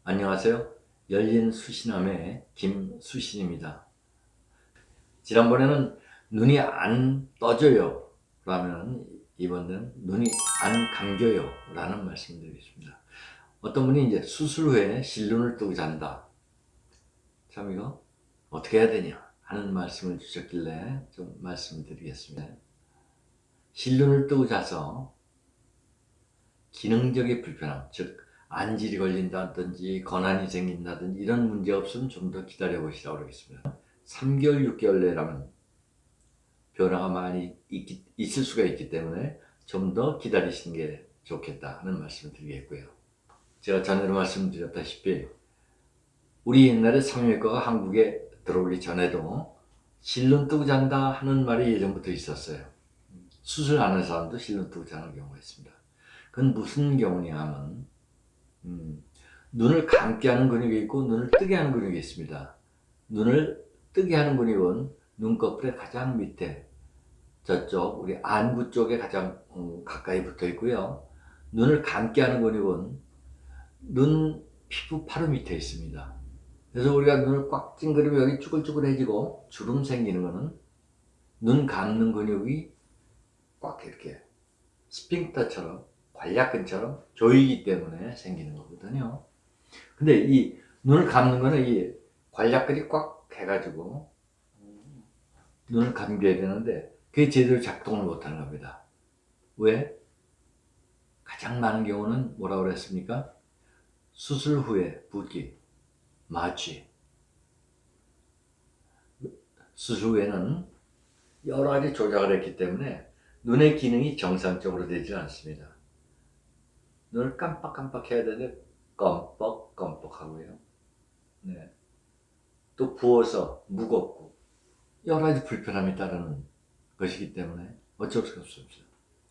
안녕하세요. 열린 수신함의 김수신입니다. 지난번에는 눈이 안 떠져요 라면 이번에는 눈이 안 감겨요 라는 말씀드리겠습니다. 어떤 분이 이제 수술 후에 실눈을 뜨고 잔다. 참 이거 어떻게 해야 되냐 하는 말씀을 주셨길래 좀 말씀드리겠습니다. 실눈을 뜨고 자서 기능적인 불편함, 즉 안질이 걸린다든지 권한이 생긴다든지 이런 문제 없으면 좀 더 기다려 보시라고 그러겠습니다. 3개월, 6개월 내라면 변화가 많이 있을 수가 있기 때문에 좀 더 기다리시는 게 좋겠다 하는 말씀을 드리겠고요. 제가 전에도 말씀드렸다시피 우리 옛날에 성형외과가 한국에 들어오기 전에도 실눈 뜨고 잔다 하는 말이 예전부터 있었어요. 수술 안 하는 사람도 실눈 뜨고 자는 경우가 있습니다. 그건 무슨 경우냐 하면 눈을 감게 하는 근육이 있고 눈을 뜨게 하는 근육이 있습니다. 눈을 뜨게 하는 근육은 눈꺼풀의 가장 밑에 저쪽 우리 안구 쪽에 가장 가까이 붙어 있고요. 눈을 감게 하는 근육은 눈 피부 바로 밑에 있습니다. 그래서 우리가 눈을 꽉 찡그리면 여기 쭈글쭈글해지고 주름 생기는 거는 눈 감는 근육이 꽉 이렇게 스핑크터처럼 관략근처럼 조이기 때문에 생기는 거거든요. 근데 이 눈을 감는 거는 이 관략근이 꽉 해가지고 눈을 감겨야 되는데 그게 제대로 작동을 못하는 겁니다. 왜? 가장 많은 경우는 뭐라고 그랬습니까? 수술 후에 붓기, 마취. 수술 후에는 여러 가지 조작을 했기 때문에 눈의 기능이 정상적으로 되지 않습니다. 눈을 깜빡깜빡 해야 되는데 껌뻑껌뻑 하고요. 네. 또 부어서 무겁고 여러 가지 불편함이 따르는 것이기 때문에 어쩔 수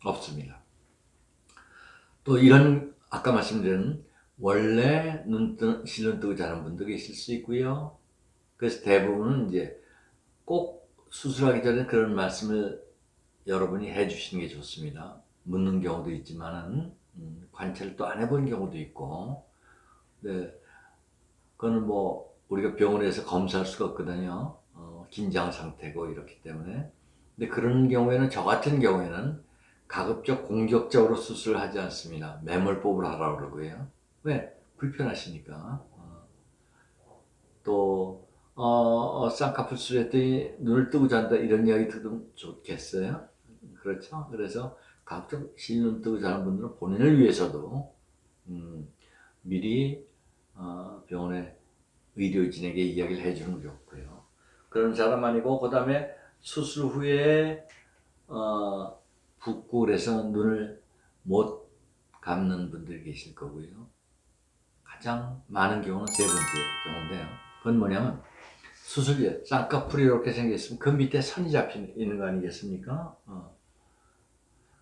없습니다. 또 이런 아까 말씀드린 원래 실눈 뜨고 자는 분도 계실 수 있고요. 그래서 대부분은 이제 꼭 수술하기 전에 그런 말씀을 여러분이 해주시는 게 좋습니다. 묻는 경우도 있지만은 관찰을 또 안 해본 경우도 있고, 네, 그거는 뭐 우리가 병원에서 검사할 수가 없거든요. 긴장 상태고 이렇기 때문에. 근데 그런 경우에는 저 같은 경우에는 가급적 공격적으로 수술을 하지 않습니다. 매몰법을 하라고 그러고요. 왜? 불편하시니까. 또 쌍꺼풀 수술했더니 눈을 뜨고 잔다 이런 이야기 들으면 좋겠어요? 그렇죠? 그래서 가급적 실눈 뜨고 자는 분들은 본인을 위해서도 미리 병원에 의료진에게 이야기를 해주는 게 좋고요. 그런 사람 아니고 그 다음에 수술 후에 붓고 그래서 눈을 못 감는 분들이 계실 거고요. 가장 많은 경우는 세 번째 경우인데요. 그건 뭐냐면 수술에 쌍꺼풀이 이렇게 생겼으면 그 밑에 선이 잡히는 거 아니겠습니까?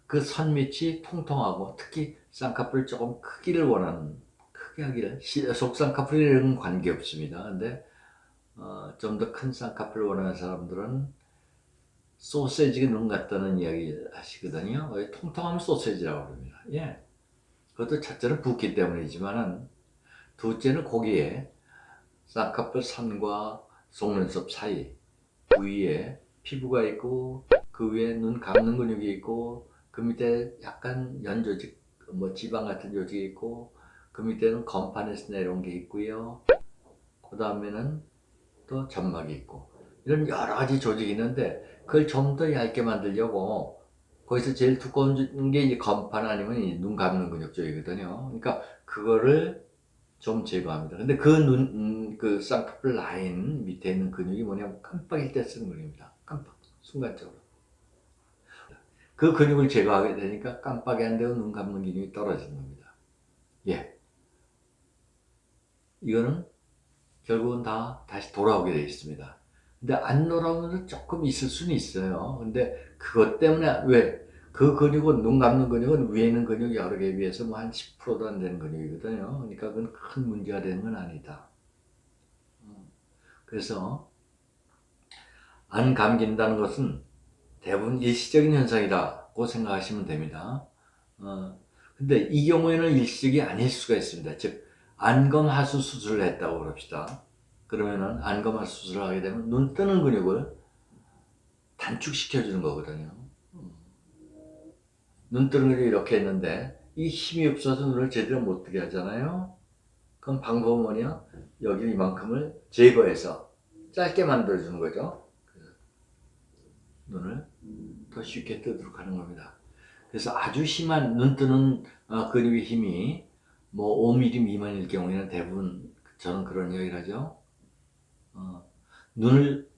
그 선 밑이 통통하고 특히 쌍꺼풀 조금 크기를 원하는 크게 하기를 속쌍꺼풀이라는 관계 없습니다. 근데 좀 더 큰 쌍꺼풀을 원하는 사람들은 소세지 눈 같다는 이야기 하시거든요. 통통하면 소세지라고 합니다. 예. 그것도 첫째는 붓기 때문이지만은 둘째는 거기에 쌍꺼풀 선과 속눈썹 사이 부위에 피부가 있고 그 위에 눈 감는 근육이 있고 그 밑에 약간 연조직 뭐 지방 같은 조직이 있고 그 밑에는 건판에서 내려온 게 있고요. 그 다음에는 또 점막이 있고 이런 여러 가지 조직이 있는데 그걸 좀 더 얇게 만들려고 거기서 제일 두꺼운 게 이제 건판 아니면 눈 감는 근육 쪽이거든요. 그러니까 그거를 좀 제거합니다. 근데 그 쌍꺼풀 라인 밑에 있는 근육이 뭐냐면 깜빡일 때 쓰는 근육입니다. 깜빡, 순간적으로. 그 근육을 제거하게 되니까 깜빡이 안 되고 눈 감는 기능이 떨어지는 겁니다. 예. 이거는 결국은 다 다시 돌아오게 되어 있습니다. 근데 안 돌아오면 조금 있을 수는 있어요. 근데 그것 때문에 왜? 그 근육은, 눈 감는 근육은 위에 있는 근육 여러 개에 비해서 뭐 한 10%도 안 되는 근육이거든요. 그러니까 그건 큰 문제가 되는 건 아니다. 그래서 안 감긴다는 것은 대부분 일시적인 현상이라고 생각하시면 됩니다. 근데 이 경우에는 일시적이 아닐 수가 있습니다. 즉, 안검하수 수술을 했다고 그럽시다. 그러면은 안검하수 수술을 하게 되면 눈 뜨는 근육을 단축시켜 주는 거거든요. 눈 뜨는 근육이 이렇게 했는데 이 힘이 없어서 눈을 제대로 못 뜨게 하잖아요. 그럼 방법은 뭐냐? 여기 이만큼을 제거해서 짧게 만들어 주는 거죠. 눈을 더 쉽게 뜨도록 하는 겁니다. 그래서 아주 심한 눈 뜨는 근육의 힘이 뭐 5mm 미만일 경우에는 대부분 저는 그런 이야기를 하죠. 눈을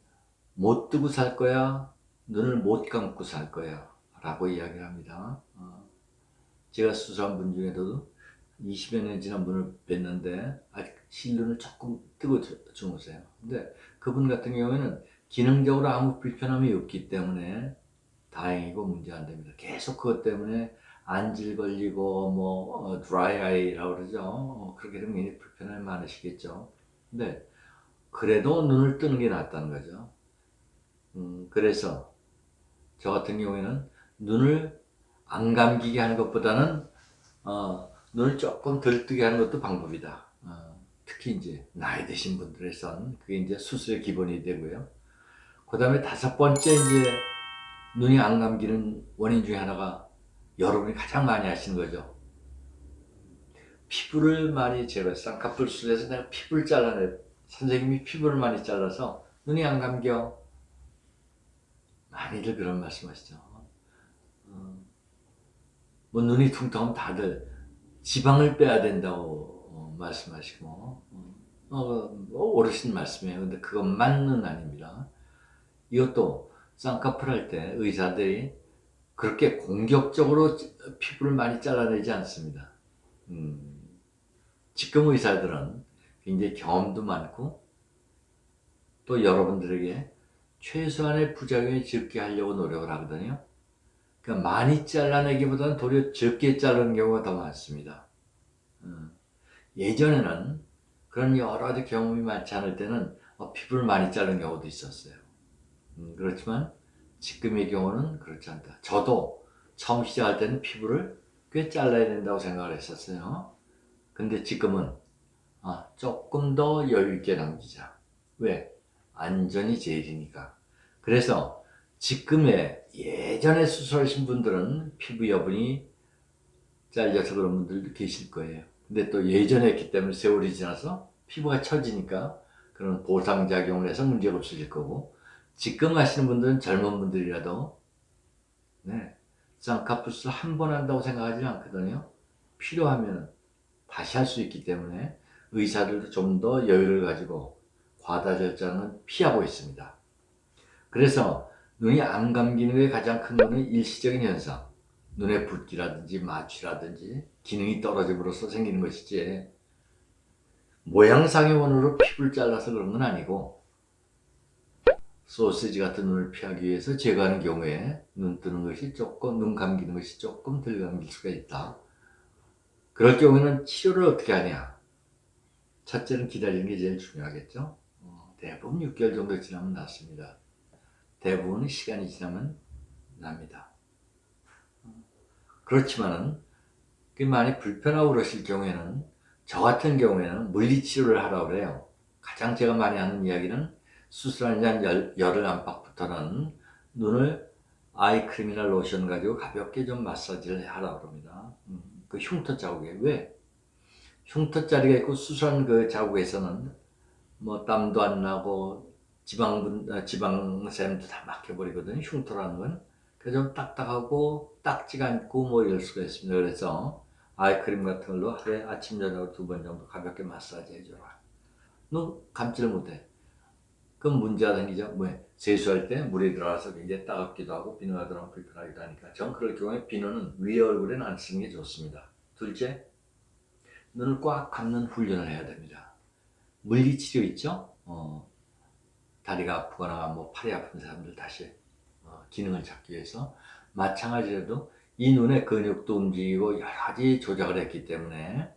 못 뜨고 살 거야, 눈을 못 감고 살 거야 라고 이야기를 합니다. 제가 수술한 분 중에도 20여 년 지난 분을 뵀는데 아직 실눈을 조금 뜨고 주무세요. 근데 그분 같은 경우에는 기능적으로 아무 불편함이 없기 때문에 다행이고 문제 안 됩니다. 계속 그것 때문에 안질 걸리고 뭐 드라이 아이라고 그러죠. 그렇게 되면 굉장히 불편함이 많으시겠죠. 근데 그래도 눈을 뜨는 게 낫다는 거죠. 그래서 저 같은 경우에는 눈을 안 감기게 하는 것보다는 눈을 조금 덜 뜨게 하는 것도 방법이다. 특히 이제 나이 드신 분들에선 그게 이제 수술의 기본이 되고요. 그 다음에 다섯 번째 이제 눈이 안 감기는 원인 중에 하나가 여러분이 가장 많이 하시는 거죠. 피부를 많이 제가 쌍꺼풀 수술해서 내가 피부를 잘라내 선생님이 피부를 많이 잘라서 눈이 안 감겨. 많이들 그런 말씀하시죠. 뭐 눈이 퉁퉁하면 다들 지방을 빼야 된다고 말씀하시고 어르신 말씀이에요. 근데 그것만은 아닙니다. 이것도 쌍꺼풀 할 때 의사들이 그렇게 공격적으로 피부를 많이 잘라내지 않습니다. 지금 의사들은 굉장히 경험도 많고 또 여러분들에게 최소한의 부작용이 적게 하려고 노력을 하거든요. 그러니까 많이 잘라내기보다는 도리어 적게 자르는 경우가 더 많습니다. 예전에는 그런 여러 가지 경험이 많지 않을 때는 피부를 많이 자른 경우도 있었어요. 그렇지만 지금의 경우는 그렇지 않다. 저도 처음 시작할 때는 피부를 꽤 잘라야 된다고 생각을 했었어요. 근데 지금은 조금 더 여유 있게 남기자. 왜? 안전이 제일이니까. 그래서 지금의 예전에 수술하신 분들은 피부 여분이 잘려서 그런 분들도 계실 거예요. 근데 또 예전에 했기 때문에 세월이 지나서 피부가 처지니까 그런 보상작용을 해서 문제가 없어질 거고, 지금 하시는 분들은 젊은 분들이라도 쌍꺼풀 수술 한 번 한다고 생각하지 않거든요. 필요하면 다시 할 수 있기 때문에 의사들도 좀 더 여유를 가지고 과다 절장은 피하고 있습니다. 그래서 눈이 안 감기는 게 가장 큰 거는 일시적인 현상, 눈의 붓기라든지 마취라든지 기능이 떨어짐으로써 생기는 것이지, 모양상의 원으로 피부를 잘라서 그런 건 아니고, 소시지 같은 눈을 피하기 위해서 제거하는 경우에 눈 뜨는 것이 조금, 눈 감기는 것이 조금 덜 감길 수가 있다. 그럴 경우에는 치료를 어떻게 하냐? 첫째는 기다리는 게 제일 중요하겠죠. 대부분 6개월 정도 지나면 낫습니다. 대부분 시간이 지나면 납니다. 그렇지만은 많이 불편하고 그러실 경우에는, 저 같은 경우에는 물리치료를 하라고 그래요. 가장 제가 많이 하는 이야기는 수술한 지 한 열흘 안팎부터는 눈을 아이크림이나 로션 가지고 가볍게 좀 마사지를 하라고 합니다. 그 흉터 자국에. 왜? 흉터 자리가 있고 수술한 그 자국에서는 뭐 땀도 안 나고 지방샘도 다 막혀버리거든요. 흉터라는 건. 그래서 좀 딱딱하고 딱지가 않고 뭐 이럴 수가 있습니다. 그래서 아이크림 같은 걸로 하루에 아침 저녁 2번 정도 가볍게 마사지 해줘라. 너 감지를 못해. 그럼 문제가 생기죠. 세수할 때 물이 들어가서 굉장히 따갑기도 하고 비누가 들어가면 불편하기도 하니까, 전 그럴 경우에 비누는 위에 얼굴에는 안 쓰는 게 좋습니다. 둘째, 눈을 꽉 감는 훈련을 해야 됩니다. 물리치료 있죠? 다리가 아프거나 뭐 팔이 아픈 사람들 다시 기능을 찾기 위해서 마찬가지로 이 눈의 근육도 움직이고 여러 가지 조작을 했기 때문에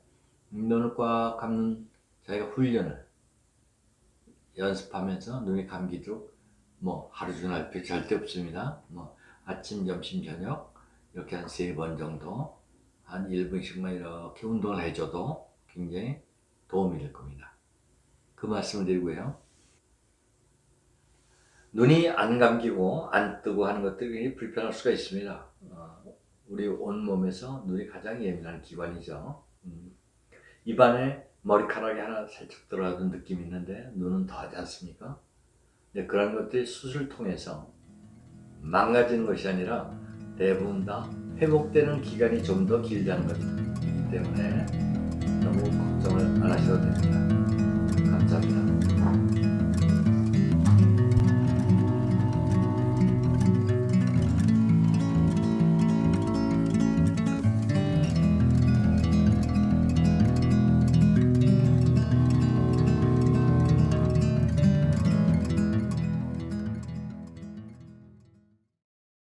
눈을 꽉 감는 자기가 훈련을 연습하면서 눈이 감기도록 하루 종일 할 필요 절대 없습니다. 아침, 점심, 저녁 이렇게 한 3번 정도 한 1분씩만 이렇게 운동을 해줘도 굉장히 도움이 될 겁니다. 그 말씀을 드리고요. 눈이 안 감기고 안 뜨고 하는 것들이 굉장히 불편할 수가 있습니다. 우리 온몸에서 눈이 가장 예민한 기관이죠. 입안에 머리카락이 하나 살짝 들어가는 느낌이 있는데 눈은 더하지 않습니까? 근데 그런 것들이 수술을 통해서 망가지는 것이 아니라 대부분 다 회복되는 기간이 좀 더 길다는 것이기 때문에 너무 걱정을 안 하셔도 됩니다. 감사합니다.